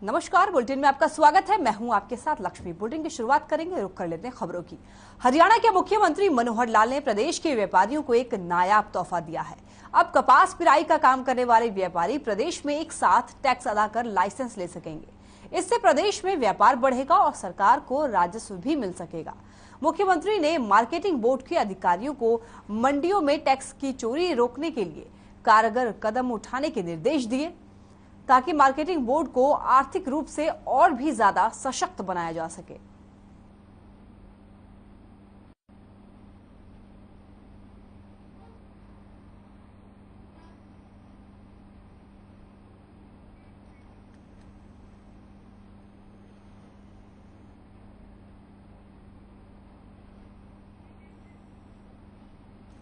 नमस्कार, बुलेटिन में आपका स्वागत है। मैं हूं आपके साथ लक्ष्मी। बुलेटिन की शुरुआत करेंगे, रुक कर लेते हैं खबरों की। हरियाणा के मुख्यमंत्री मनोहर लाल ने प्रदेश के व्यापारियों को एक नायाब तोहफा दिया है। अब कपास पिराई का काम करने वाले व्यापारी प्रदेश में एक साथ टैक्स अदा कर लाइसेंस ले सकेंगे। इससे प्रदेश में व्यापार बढ़ेगा और सरकार को राजस्व भी मिल सकेगा। मुख्यमंत्री ने मार्केटिंग बोर्ड के अधिकारियों को मंडियों में टैक्स की चोरी रोकने के लिए कारगर कदम उठाने के निर्देश दिए, ताकि मार्केटिंग बोर्ड को आर्थिक रूप से और भी ज्यादा सशक्त बनाया जा सके।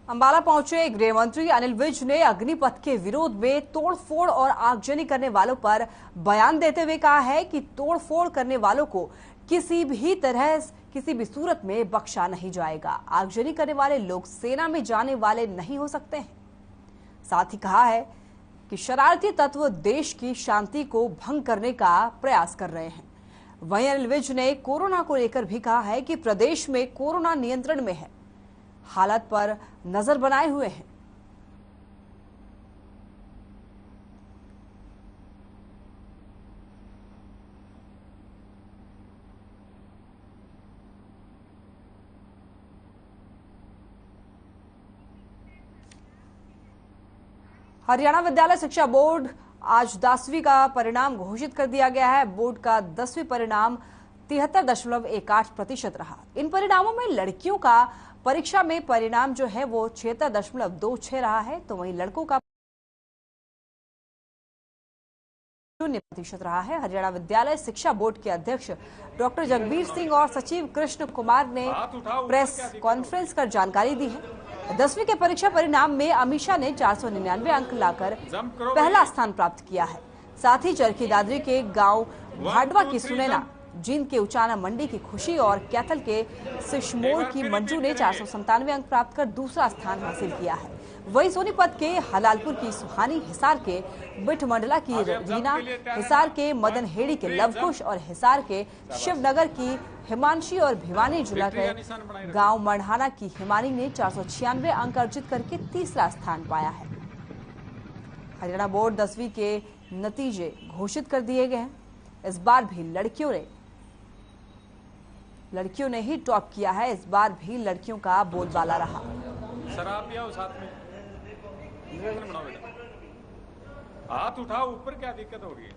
अंबाला पहुंचे गृह मंत्री अनिल विज ने अग्निपथ के विरोध में तोड़फोड़ और आगजनी करने वालों पर बयान देते हुए कहा है कि तोड़फोड़ करने वालों को किसी भी तरह किसी भी सूरत में बख्शा नहीं जाएगा। आगजनी करने वाले लोग सेना में जाने वाले नहीं हो सकते हैं। साथ ही कहा है कि शरारती तत्व देश की शांति को भंग करने का प्रयास कर रहे हैं। वहीं अनिल विज ने कोरोना को लेकर भी कहा है कि प्रदेश में कोरोना नियंत्रण में है, हालात पर नजर बनाए हुए हैं। हरियाणा विद्यालय शिक्षा बोर्ड आज 10वीं का परिणाम घोषित कर दिया गया है। बोर्ड का 10वीं परिणाम 73.18% रहा। इन परिणामों में लड़कियों का परीक्षा में परिणाम जो है वो 76.26 रहा है, तो वहीं लड़कों का 0% रहा है। हरियाणा विद्यालय शिक्षा बोर्ड के अध्यक्ष डॉक्टर जगबीर सिंह और सचिव कृष्ण कुमार ने प्रेस कॉन्फ्रेंस कर जानकारी दी है। 10वीं के परीक्षा परिणाम में अमीषा ने 499 अंक लाकर पहला स्थान प्राप्त किया है। साथ ही चरखी दादरी के गांव भाडवा की सुनैना, जींद के उचाना मंडी की खुशी और कैथल के सिशमोर की मंजू ने 497 अंक प्राप्त कर दूसरा स्थान हासिल किया है। वहीं सोनीपत के हलालपुर की सुहानी, हिसार के बिठमंडला की रीना, हिसार के मदन हेड़ी के लवकुश और हिसार के शिवनगर की हिमांशी और भिवानी जिला के गांव मढ़ाना की हिमानी ने 496 अंक अर्जित करके तीसरा स्थान पाया है। हरियाणा बोर्ड 10वीं के नतीजे घोषित कर दिए गए हैं। इस बार भी लड़कियों ने ही टॉप किया है। इस बार भी लड़कियों का बोलबाला रहा। शराब पिया साथ में बनाओ बेटा, हाथ उठाओ ऊपर, क्या दिक्कत हो रही है?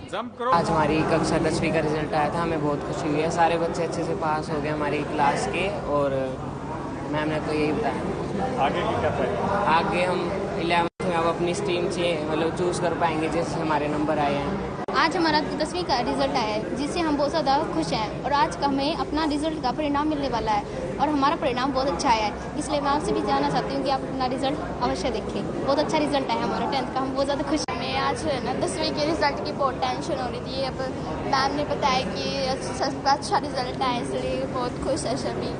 जंप करो। आज हमारी कक्षा 10वीं का रिजल्ट आया था, हमें बहुत खुशी हुई है। सारे बच्चे अच्छे से पास हो गए हमारी क्लास के, और मैम ने तो यही बताया आगे की क्या है? आगे हम 11th में अब अपनी स्ट्रीम से मतलब चूज कर पाएंगे जैसे हमारे नंबर आए हैं। आज हमारा 10वीं का रिजल्ट आया है, जिससे हम बहुत ज़्यादा खुश हैं, और आज का हमें अपना रिजल्ट का परिणाम मिलने वाला है और हमारा परिणाम बहुत अच्छा आया है। इसलिए मैं आपसे भी जानना चाहती हूँ कि आप अपना रिजल्ट अवश्य देखें। बहुत अच्छा रिजल्ट आया हमारा 10th का, हम बहुत ज़्यादा खुश हैं। मैं आज ना 10वीं के रिजल्ट की बहुत टेंशन हो रही थी। अब मैम ने बताया कि सबका अच्छा रिजल्ट आया, इसलिए बहुत खुश है सभी।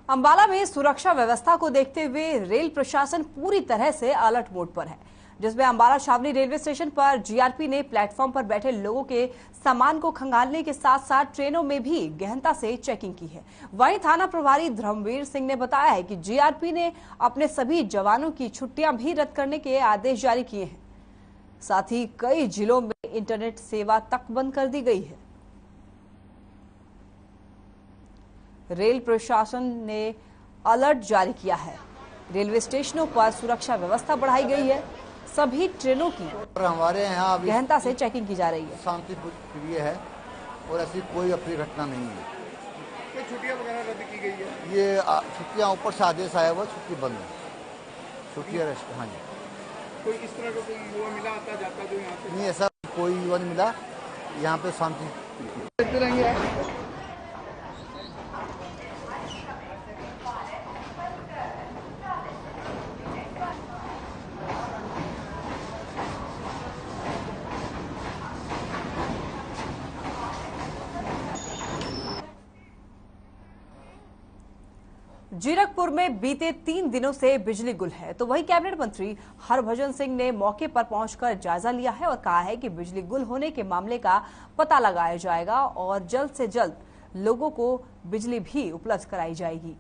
अंबाला में सुरक्षा व्यवस्था को देखते हुए रेल प्रशासन पूरी तरह से अलर्ट मोड पर है, जिसमें अंबाला छावनी रेलवे स्टेशन पर जीआरपी ने प्लेटफॉर्म पर बैठे लोगों के सामान को खंगालने के साथ साथ ट्रेनों में भी गहनता से चेकिंग की है। वहीं थाना प्रभारी धर्मवीर सिंह ने बताया है कि जीआरपी ने अपने सभी जवानों की छुट्टियां भी रद्द करने के आदेश जारी किए हैं। साथ ही कई जिलों में इंटरनेट सेवा तक बंद कर दी गई है। रेल प्रशासन ने अलर्ट जारी किया है। रेलवे स्टेशनों पर सुरक्षा व्यवस्था बढ़ाई गई है। सभी ट्रेनों की हमारे यहाँ गहनता से चेकिंग की जा रही है। शांति प्रिय है और ऐसी कोई अप्रिय घटना नहीं है। कोई छुट्टियां वगैरह रद्द की गई है? ये छुट्टियाँ ऊपर से आदेश आया हुआ, छुट्टी बंद है, छुट्टियाँ रेस्ट। हाँ जी। कोई इस तरह का कोई युवा मिला आता जाता जो यहाँ पे? नहीं, ऐसा कोई युवा नहीं मिला। यहाँ पे शांति रहेंगे। जीरकपुर में बीते 3 दिनों से बिजली गुल है, तो वही कैबिनेट मंत्री हरभजन सिंह ने मौके पर पहुंचकर जायजा लिया है और कहा है कि बिजली गुल होने के मामले का पता लगाया जाएगा और जल्द से जल्द लोगों को बिजली भी उपलब्ध कराई जाएगी।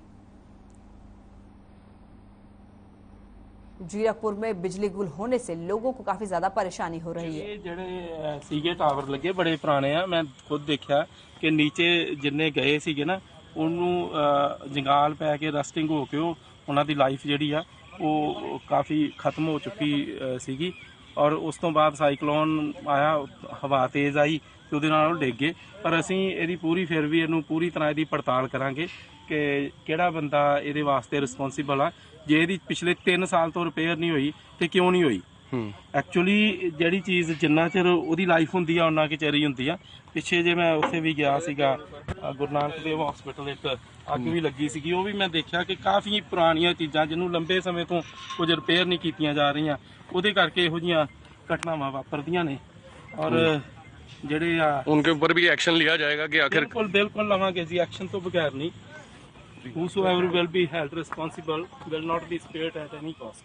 जीरकपुर में बिजली गुल होने से लोगों को काफी ज्यादा परेशानी हो रही है। ਜਿਹੜੇ ਸੀਗੇ ਟਾਵਰ ਲੱਗੇ ਬੜੇ ਪੁਰਾਣੇ ਆ, ਮੈਂ ਖੁਦ ਦੇਖਿਆ ਕਿ ਨੀਚੇ ਜਿੰਨੇ ਗਏ ਸੀਗੇ ਨਾ ਉਹਨੂੰ ਜੰਗਾਲ ਪੈ ਕੇ ਰਸਟਿੰਗ ਹੋ ਕੇ ਉਹਨਾਂ ਦੀ ਲਾਈਫ ਜਿਹੜੀ ਆ ਉਹ ਕਾਫੀ ਖਤਮ ਹੋ ਚੁੱਕੀ ਸੀਗੀ ਔਰ ਉਸ ਤੋਂ ਬਾਅਦ ਸਾਈਕਲੋਨ ਆਇਆ, ਹਵਾ ਤੇਜ਼ ਆਈ ਤੇ ਉਹਦੇ ਨਾਲ ਉਹ ਡਿੱਗ ਗਏ। ਪਰ ਅਸੀਂ ਇਹਦੀ ਪੂਰੀ ਫਿਰ ਵੀ ਇਹਨੂੰ ਪੂਰੀ ਤਰ੍ਹਾਂ ਇਹਦੀ ਪੜਤਾਲ ਕਰਾਂਗੇ ਕਿ ਕਿਹੜਾ ਬੰਦਾ ਇਹਦੇ ਵਾਸਤੇ ਰਿਸਪੌਂਸੀਬਲ ਆ। ਜੇ ਇਹਦੀ ਪਿਛਲੇ 3 ਸਾਲ ਤੋਂ ਰਿਪੇਅਰ ਨਹੀਂ ਹੋਈ ਤੇ ਕਿਉਂ ਨਹੀਂ ਹੋਈ? ਐਕਚੁਅਲੀ ਜਿਹੜੀ ਚੀਜ਼ ਜਿੰਨਾ ਚਿਰ ਉਹਦੀ ਲਾਈਫ ਹੁੰਦੀ ਆ ਉਹਨਾਂ ਕਿ ਚਿਰ ਹੀ ਹੁੰਦੀ ਆ। ਪਿੱਛੇ ਜੇ ਮੈਂ ਉੱਥੇ ਵੀ ਗਿਆ ਸੀਗਾ ਗੁਰੂ ਨਾਨਕ ਦੇਵ ਹਸਪੀਟਲ, ਇੱਕ ਅੱਗ ਵੀ ਲੱਗੀ ਸੀਗੀ, ਉਹ ਵੀ ਮੈਂ ਦੇਖਿਆ ਕਿ ਕਾਫੀ ਪੁਰਾਣੀਆਂ ਚੀਜ਼ਾਂ ਜਿਹਨੂੰ ਲੰਬੇ ਸਮੇਂ ਤੋਂ ਕੁਝ ਰਿਪੇਅਰ ਨਹੀਂ ਕੀਤੀਆਂ ਜਾ ਰਹੀਆਂ, ਉਹਦੇ ਕਰਕੇ ਇਹੋ ਜਿਹੀਆਂ ਘਟਨਾਵਾਂ ਵਾਪਰਦੀਆਂ ਨੇ। ਔਰ ਜਿਹੜੇ ਆ उनके ऊपर भी एक्शन लिया जाएगा कि आखिर बिल्कुल लवांगे जी, एक्शन तो बगैर नहीं। Whosoever will be held responsible will not be spared at any cost.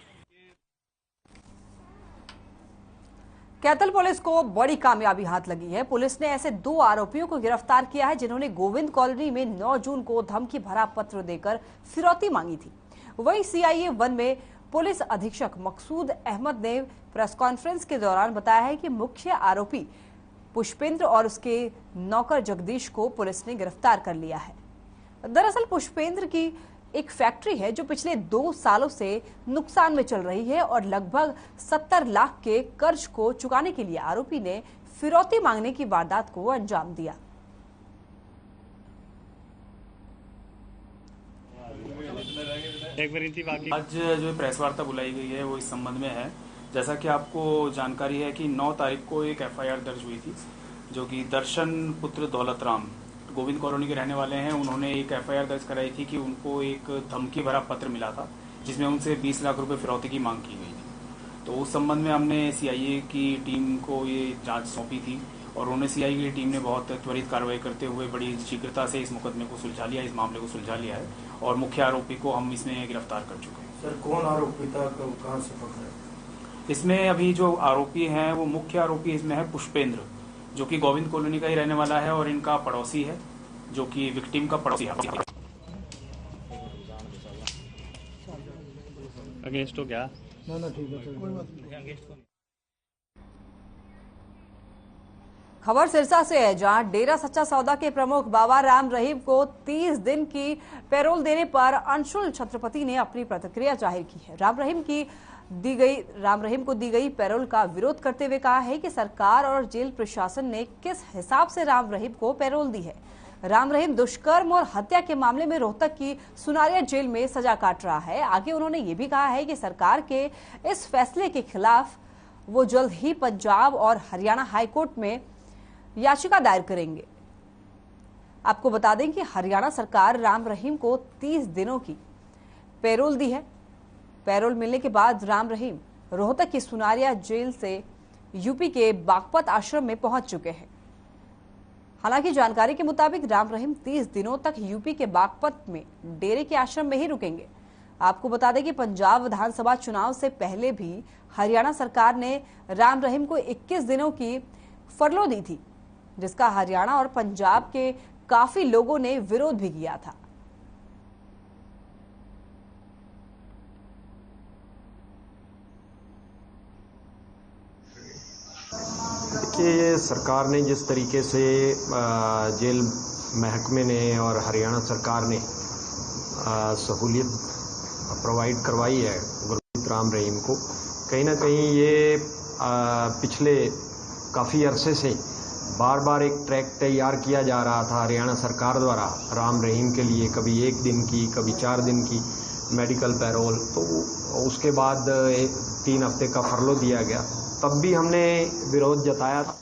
Kaithal police को बड़ी कामयाबी हाथ लगी है। पुलिस ने ऐसे 2 आरोपियों को गिरफ्तार किया है जिन्होंने गोविंद कॉलोनी में 9 जून को धमकी भरा पत्र देकर फिरौती मांगी थी। वहीं सीआईए 1 में पुलिस अधीक्षक मकसूद अहमद ने प्रेस कॉन्फ्रेंस के दौरान बताया है कि मुख्य आरोपी पुष्पेंद्र और उसके नौकर जगदीश को पुलिस ने गिरफ्तार कर लिया है। दरअसल पुष्पेंद्र की एक फैक्ट्री है जो पिछले 2 सालों से नुकसान में चल रही है और लगभग 70 लाख के कर्ज को चुकाने के लिए आरोपी ने फिरौती मांगने की वारदात को अंजाम दिया। आज जो प्रेस वार्ता बुलाई गई है वो इस संबंध में है। जैसा कि आपको जानकारी है कि 9 तारीख को एक एफआईआर दर्ज हुई थी, जो कि दर्शन पुत्र दौलत राम गोविंद कॉलोनी के रहने वाले हैं। उन्होंने एक एफआईआर दर्ज कराई थी कि उनको एक धमकी भरा पत्र मिला था जिसमें उनसे 20 लाख रुपए फिरौती की मांग की गई थी। तो उस संबंध में हमने सीआईए की टीम को ये जांच सौंपी थी और उन्होंने सीआईए की टीम ने बहुत त्वरित कार्रवाई करते हुए बड़ी शीघ्रता से इस मुकदमे को सुलझा लिया, इस मामले को सुलझा लिया है और मुख्य आरोपी को हम इसमें गिरफ्तार कर चुके हैं। सर कौन आरोपी था, कहाँ से पकड़ा? इसमें अभी जो आरोपी हैं वो मुख्य आरोपी इसमें है पुष्पेंद्र, जो कि गोविंद कॉलोनी का ही रहने वाला है और इनका पड़ोसी है, जो कि विक्टिम का पड़ोसी है। अगेंस्ट हो क्या? ना ठीक है सर, कोई बात नहीं। खबर सिरसा से है, जहां डेरा सच्चा सौदा के प्रमुख बाबा राम रहीम को 30 दिन की पैरोल देने पर अंशुल छत्रपति ने अपनी प्रतिक्रिया जाहिर की है। राम रहीम को दी गई पैरोल का विरोध करते हुए कहा है कि सरकार और जेल प्रशासन ने किस हिसाब से राम रहीम को पैरोल दी है। राम रहीम दुष्कर्म और हत्या के मामले में रोहतक की सुनारिया जेल में सजा काट रहा है। आगे उन्होंने ये भी कहा है कि सरकार के इस फैसले के खिलाफ वो जल्द ही पंजाब और हरियाणा हाईकोर्ट में याचिका दायर करेंगे। आपको बता दें कि हरियाणा सरकार राम रहीम को 30 दिनों की पैरोल दी है। पैरोल मिलने के बाद राम रहीम रोहतक की सुनारिया जेल से यूपी के बागपत आश्रम में पहुंच चुके हैं। हालांकि जानकारी के मुताबिक राम रहीम 30 दिनों तक यूपी के बागपत में डेरे के आश्रम में ही रुकेंगे। आपको बता दें कि पंजाब विधानसभा चुनाव से पहले भी हरियाणा सरकार ने राम रहीम को 21 दिनों की फरलो दी थी, जिसका हरियाणा और पंजाब के काफी लोगों ने विरोध भी किया था। कि सरकार ने जिस तरीके से जेल महकमे ने और हरियाणा सरकार ने सहूलियत प्रोवाइड करवाई है गुरमीत राम रहीम को, कहीं ना कहीं ये पिछले काफ़ी अरसे से बार बार एक ट्रैक तैयार किया जा रहा था हरियाणा सरकार द्वारा राम रहीम के लिए, कभी 1 दिन की, कभी 4 दिन की मेडिकल पैरोल। तो उसके बाद 3 हफ्ते का फरलो दिया गया, तब भी हमने विरोध जताया था।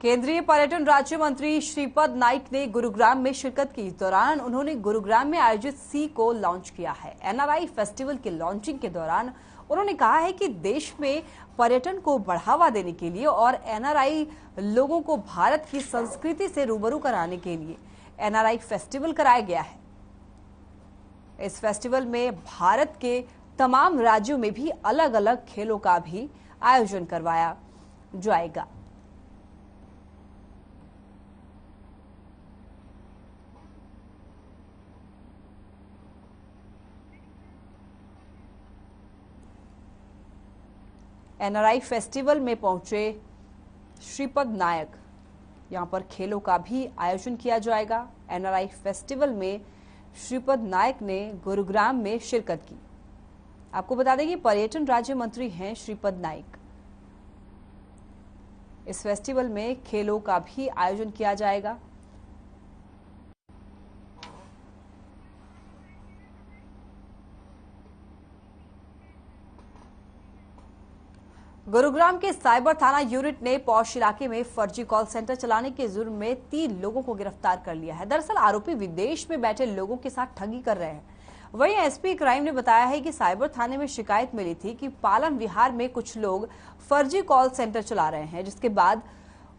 केंद्रीय पर्यटन राज्य मंत्री श्रीपद नाइक ने गुरुग्राम में शिरकत की। इस दौरान उन्होंने गुरुग्राम में आयोजित सी को लॉन्च किया है। एनआरआई फेस्टिवल के लॉन्चिंग के दौरान उन्होंने कहा है कि देश में पर्यटन को बढ़ावा देने के लिए और एनआरआई लोगों को भारत की संस्कृति से रूबरू कराने के लिए एनआरआई फेस्टिवल कराया गया है। इस फेस्टिवल में भारत के तमाम राज्यों में भी अलग अलग खेलों का भी आयोजन करवाया जाएगा। एनआरआई फेस्टिवल में पहुंचे श्रीपद नायक, यहां पर खेलों का भी आयोजन किया जाएगा। एनआरआई फेस्टिवल में श्रीपद नायक ने गुरुग्राम में शिरकत की। आपको बता दें कि पर्यटन राज्य मंत्री हैं श्रीपद नायक। इस फेस्टिवल में खेलों का भी आयोजन किया जाएगा। गुरुग्राम के साइबर थाना यूनिट ने पौष इलाके में फर्जी कॉल सेंटर चलाने के जुर्म में 3 लोगों को गिरफ्तार कर लिया है। दरअसल आरोपी विदेश में बैठे लोगों के साथ ठगी कर रहे हैं। वहीं एसपी क्राइम ने बताया है कि साइबर थाने में शिकायत मिली थी कि पालम विहार में कुछ लोग फर्जी कॉल सेंटर चला रहे हैं, जिसके बाद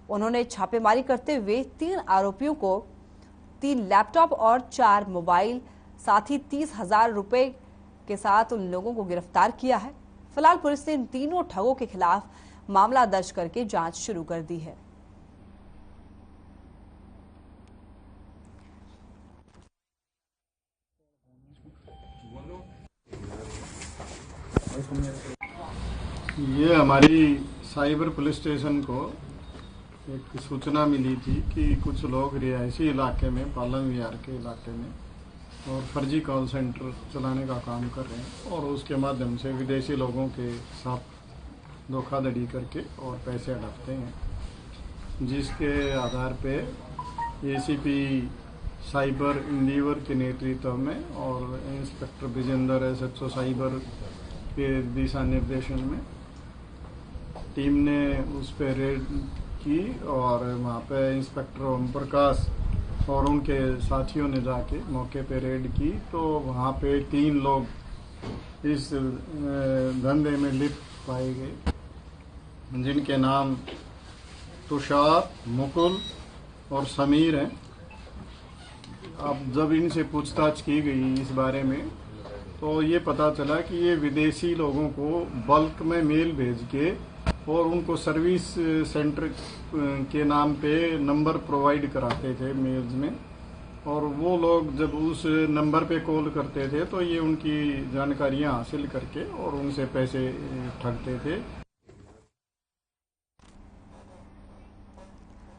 उन्होंने छापेमारी करते हुए 3 आरोपियों को 3 लैपटॉप और 4 मोबाइल साथ ही 30,000 रुपए के साथ उन लोगों को गिरफ्तार किया है। फिलहाल पुलिस ने इन तीनों ठगों के खिलाफ मामला दर्ज करके जांच शुरू कर दी है। ये हमारी साइबर पुलिस स्टेशन को एक सूचना मिली थी कि कुछ लोग रिहायशी इलाके में, पालम विहार के इलाके में और फर्जी कॉल सेंटर चलाने का काम कर रहे हैं और उसके माध्यम से विदेशी लोगों के साथ धोखाधड़ी करके और पैसे हड़पते हैं, जिसके आधार पे एसीपी साइबर इंदिवर के नेतृत्व में और इंस्पेक्टर विजेंद्र एसएचओ साइबर के दिशा निर्देशन में टीम ने उस पर रेड की और वहाँ पे इंस्पेक्टर ओम प्रकाश और उनके साथियों ने जाके मौके पे रेड की तो वहाँ पे 3 लोग इस धंधे में लिप्त पाए गए, जिनके नाम तुषार, मुकुल और समीर हैं। अब जब इनसे पूछताछ की गई इस बारे में तो ये पता चला कि ये विदेशी लोगों को बल्क में मेल भेज के और उनको सर्विस सेंटर के नाम पे नंबर प्रोवाइड कराते थे मेल्स में, और वो लोग जब उस नंबर पे कॉल करते थे तो ये उनकी जानकारियां हासिल करके और उनसे पैसे ठगते थे।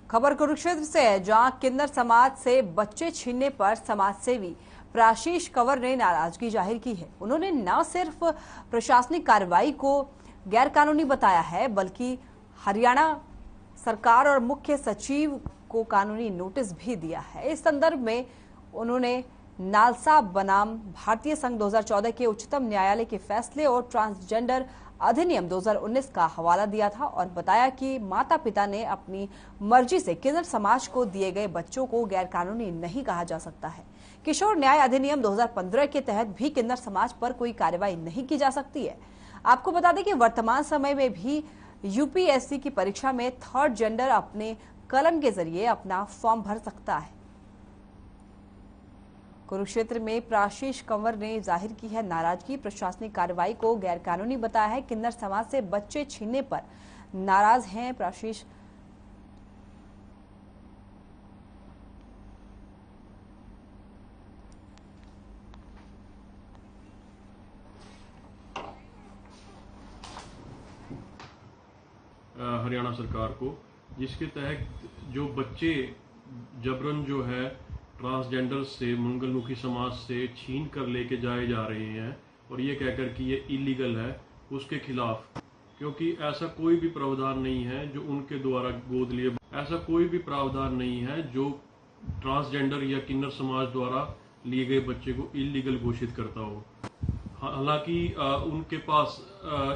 खबर कुरुक्षेत्र से है, जहां किन्नर समाज से बच्चे छीनने पर समाजसेवी प्राशीष कंवर ने नाराजगी जाहिर की है। उन्होंने न सिर्फ प्रशासनिक कार्रवाई को गैरकानूनी बताया है, बल्कि हरियाणा सरकार और मुख्य सचिव को कानूनी नोटिस भी दिया है। इस संदर्भ में उन्होंने नालसा बनाम भारतीय संघ 2014 के उच्चतम न्यायालय के फैसले और ट्रांसजेंडर अधिनियम 2019 का हवाला दिया था और बताया कि माता पिता ने अपनी मर्जी से किन्नर समाज को दिए गए बच्चों को गैरकानूनी नहीं कहा जा सकता है। किशोर न्याय अधिनियम 2015 के तहत भी किन्नर समाज पर कोई कार्रवाई नहीं की जा सकती है। आपको बता दें कि वर्तमान समय में भी यूपीएससी की परीक्षा में थर्ड जेंडर अपने कलम के जरिए अपना फॉर्म भर सकता है। कुरुक्षेत्र में प्राशीष कंवर ने जाहिर की है नाराजगी, प्रशासनिक कार्रवाई को गैरकानूनी बताया है। किन्नर समाज से बच्चे छीनने पर नाराज हैं प्राशीष। हरियाणा सरकार को, जिसके तहत जो बच्चे जबरन जो है ट्रांसजेंडर से, मंगलमुखी समाज से छीन कर लेके जाए जा रहे हैं और ये कहकर कि ये इलीगल है, उसके खिलाफ, क्योंकि ऐसा कोई भी प्रावधान नहीं है जो उनके द्वारा गोद लिए, ऐसा कोई भी प्रावधान नहीं है जो ट्रांसजेंडर या किन्नर समाज द्वारा लिए गए बच्चे को इलीगल घोषित करता हो। हालांकि उनके पास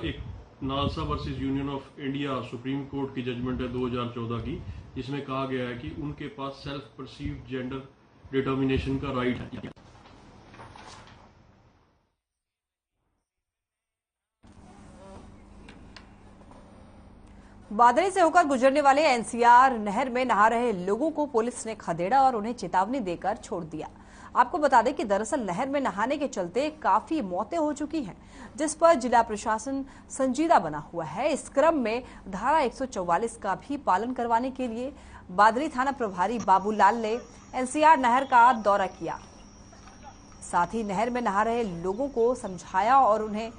एक NALSA versus union of India supreme court की जजमेंट है 2014 की, जिसमें कहा गया है कि उनके पास सेल्फ परसीव्ड जेंडर डिटर्मिनेशन का राइट है। बादरी से होकर गुजरने वाले एनसीआर नहर में नहा रहे लोगों को पुलिस ने खदेड़ा और उन्हें चेतावनी देकर छोड़ दिया। आपको बता दें कि दरअसल नहर में नहाने के चलते काफी मौतें हो चुकी हैं, जिस पर जिला प्रशासन संजीदा बना हुआ है। इस क्रम में धारा 144 का भी पालन करवाने के लिए बादरी थाना प्रभारी बाबूलाल ने एनसीआर नहर का दौरा किया। साथ ही नहर में नहा रहे लोगों को समझाया और उन्हें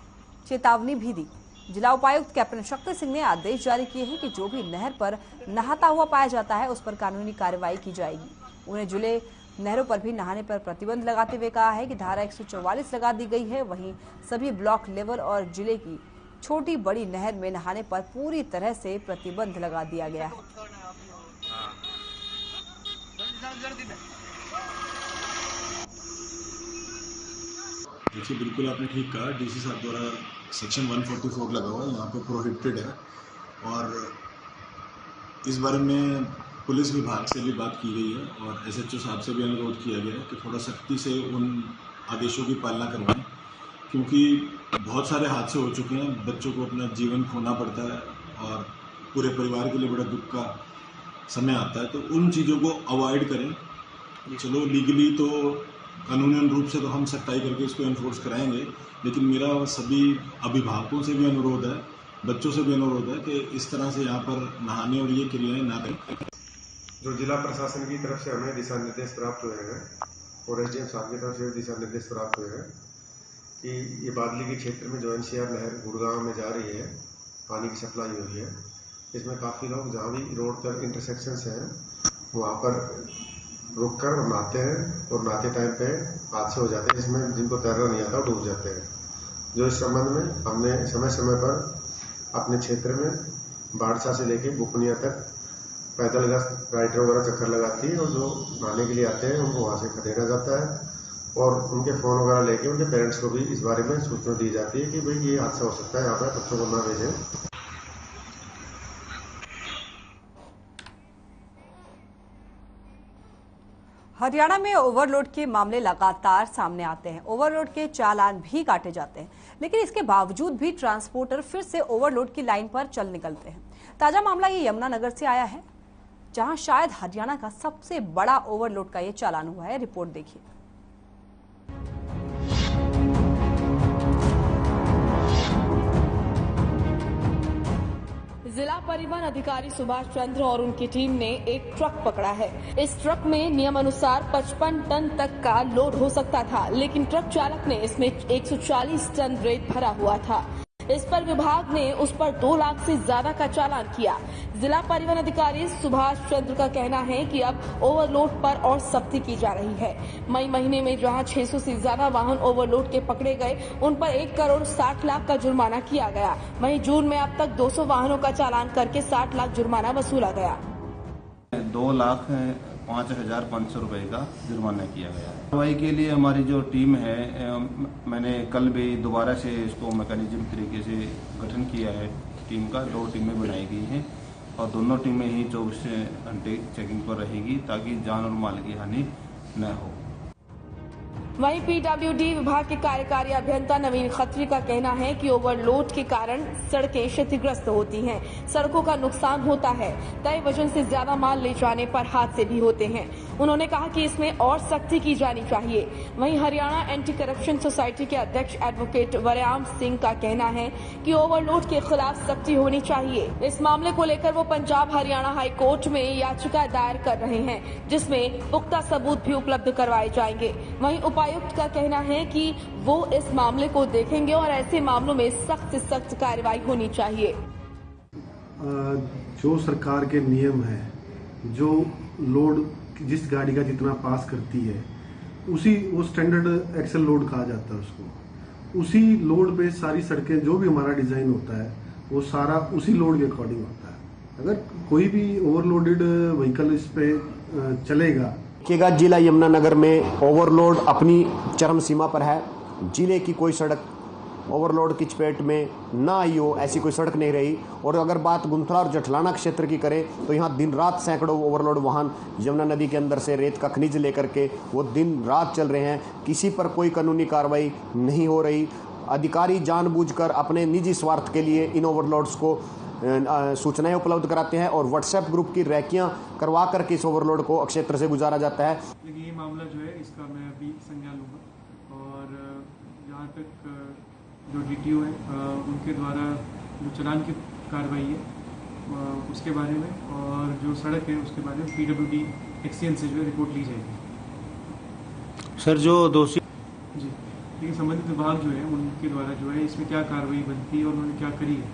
चेतावनी भी दी। जिला उपायुक्त कैप्टन शक्ति सिंह ने आदेश जारी किए हैं कि जो भी नहर पर नहाता हुआ पाया जाता है उस पर कानूनी कार्रवाई की जाएगी। उन्हें जुले नहरों पर भी नहाने पर प्रतिबंध लगाते हुए कहा है कि धारा 144 लगा दी गई है। वहीं सभी ब्लॉक लेवल और जिले की छोटी बड़ी नहर में नहाने पर पूरी तरह से प्रतिबंध लगा दिया गया है। देखिए, बिल्कुल आपने ठीक कहा। डीसी साहब द्वारा सेक्शन 144 लगा हुआ है, यहाँ पे प्रोहिबिटेड है और इस बारे में पुलिस विभाग से भी बात की गई है और एसएचओ साहब से भी अनुरोध किया गया है कि थोड़ा सख्ती से उन आदेशों की पालना करवाएं, क्योंकि बहुत सारे हादसे हो चुके हैं। बच्चों को अपना जीवन खोना पड़ता है और पूरे परिवार के लिए बड़ा दुख का समय आता है, तो उन चीज़ों को अवॉइड करें। चलो लीगली तो कानूनी रूप से तो हम सख्ताई करके इसको एनफोर्स कराएंगे, लेकिन मेरा सभी अभिभावकों से भी अनुरोध है, बच्चों से भी अनुरोध है कि इस तरह से यहाँ पर नहाने और ये क्रियाएं ना करें। जो जिला प्रशासन की तरफ से हमें दिशा निर्देश प्राप्त हुए हैं और एसडीएम साहब की तरफ से दिशा निर्देश प्राप्त हुए हैं कि ये बादली के क्षेत्र में जो एनसीआर नहर गुड़गांव में जा रही है, पानी की सप्लाई हो रही है, इसमें काफ़ी लोग जहाँ भी रोड पर इंटरसेक्शंस हैं वहाँ पर रुक कर नहाते हैं और नहाते टाइम पे हादसे हो जाते हैं, जिसमें जिनको तैरना नहीं आता वो डूब जाते हैं। जो इस संबंध में हमने समय समय पर अपने क्षेत्र में बाड़सा से लेके बुकनिया तक पैदल गश्त राइडर वगैरह चक्कर लगाती है और जो नहाने के लिए आते हैं उनको वहाँ से खदेड़ा जाता है और उनके फ़ोन वगैरह लेके उनके पेरेंट्स को भी इस बारे में सूचना दी जाती है कि भाई ये हादसा हो सकता है, यहाँ पर बच्चों को ना भेजें। हरियाणा में ओवरलोड के मामले लगातार सामने आते हैं। ओवरलोड के चालान भी काटे जाते हैं, लेकिन इसके बावजूद भी ट्रांसपोर्टर फिर से ओवरलोड की लाइन पर चल निकलते हैं। ताजा मामला ये यमुनानगर से आया है, जहां शायद हरियाणा का सबसे बड़ा ओवरलोड का ये चालान हुआ है। रिपोर्ट देखिए। जिला परिवहन अधिकारी सुभाष चंद्र और उनकी टीम ने एक ट्रक पकड़ा है। इस ट्रक में नियम अनुसार 55 टन तक का लोड हो सकता था, लेकिन ट्रक चालक ने इसमें 140 टन रेत भरा हुआ था। इस पर विभाग ने उस पर 2 लाख से ज्यादा का चालान किया। जिला परिवहन अधिकारी सुभाष चंद्र का कहना है कि अब ओवरलोड पर और सख्ती की जा रही है। मई महीने में जहां 600 से ज्यादा वाहन ओवरलोड के पकड़े गए, उन पर 1 करोड़ 60 लाख का जुर्माना किया गया। वहीं जून में अब तक 200 वाहनों का चालान करके 60 लाख जुर्माना वसूला गया। 2,05,500 रुपए का जुर्माना किया गया। कार्रवाई के लिए हमारी जो टीम है, मैंने कल भी दोबारा से इसको मैकेनिज्म तरीके से गठन किया है। टीम का 2 टीमें बनाई गई हैं और दोनों टीमें ही 24 घंटे चेकिंग पर रहेंगी ताकि जान और माल की हानि न हो। वहीं पीडब्ल्यूडी विभाग के कार्यकारी अभियंता नवीन खत्री का कहना है कि ओवरलोड के कारण सड़कें क्षतिग्रस्त होती हैं, सड़कों का नुकसान होता है, तय वजन से ज्यादा माल ले जाने पर हादसे भी होते हैं। उन्होंने कहा कि इसमें और सख्ती की जानी चाहिए। वहीं हरियाणा एंटी करप्शन सोसाइटी के अध्यक्ष एडवोकेट वरयाम सिंह का कहना है कि ओवरलोड के खिलाफ सख्ती होनी चाहिए। इस मामले को लेकर वो पंजाब हरियाणा हाई कोर्ट में याचिका दायर कर रहे हैं, जिसमें पुख्ता सबूत भी उपलब्ध करवाए जाएंगे। वहीं उपायुक्त का कहना है कि वो इस मामले को देखेंगे और ऐसे मामलों में सख्त से सख्त कार्रवाई होनी चाहिए। जो सरकार के नियम है, जो लोड जिस गाड़ी का जितना पास करती है, उसी वो स्टैंडर्ड एक्सेल लोड कहा जाता है उसको। उसी लोड पे सारी सड़कें, जो भी हमारा डिजाइन होता है वो सारा उसी लोड के अकॉर्डिंग होता है। अगर कोई भी ओवरलोडेड व्हीकल इस पे चलेगा। देखिएगा, जिला यमुनानगर में ओवरलोड अपनी चरम सीमा पर है। जिले की कोई सड़क ओवरलोड की चपेट में ना आई हो, ऐसी कोई सड़क नहीं रही। और अगर बात गुंथला और जठलाना क्षेत्र की करें तो यहाँ दिन रात सैकड़ों ओवरलोड वाहन यमुना नदी के अंदर से रेत का खनिज लेकर के वो दिन रात चल रहे हैं। किसी पर कोई कानूनी कार्रवाई नहीं हो रही। अधिकारी जानबूझकर अपने निजी स्वार्थ के लिए इन ओवरलोड्स को सूचनाएं उपलब्ध कराते हैं और व्हाट्सएप ग्रुप की रैकियां करवा करके इस ओवरलोड को क्षेत्र से गुजारा जाता है। लेकिन ये मामला जो है इसका मैं अभी संज्ञान लूँगा और जहाँ तक जो DTO है उनके द्वारा जो चालान की कार्रवाई है उसके बारे में और जो सड़क है उसके बारे में PWD एक्सचेंज से जो है रिपोर्ट ली जाएगी। सर जो दोषी जी, लेकिन संबंधित विभाग जो है उनके द्वारा जो है इसमें क्या कार्रवाई बनती है और उन्होंने क्या करी है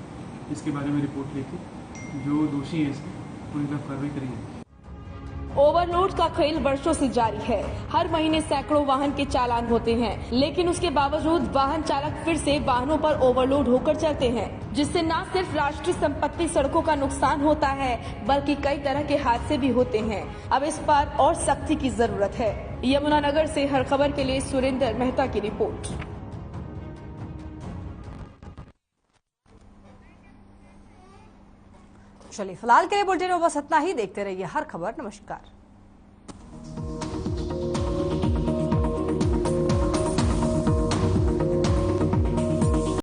इसके बारे में रिपोर्ट लेके जो दोषी है इसमें उनके खिलाफ कार्रवाई करी है। ओवरलोड का खेल वर्षों से जारी है। हर महीने सैकड़ों वाहन के चालान होते हैं, लेकिन उसके बावजूद वाहन चालक फिर से वाहनों पर ओवरलोड होकर चलते हैं, जिससे न सिर्फ राष्ट्रीय संपत्ति सड़कों का नुकसान होता है बल्कि कई तरह के हादसे भी होते हैं। अब इस पर और सख्ती की जरूरत है। यमुनानगर से हर खबर के लिए सुरेंद्र मेहता की रिपोर्ट। चलिए फिलहाल के लिए बुलेटिन में बस इतना ही। देखते रहिए हर खबर। नमस्कार।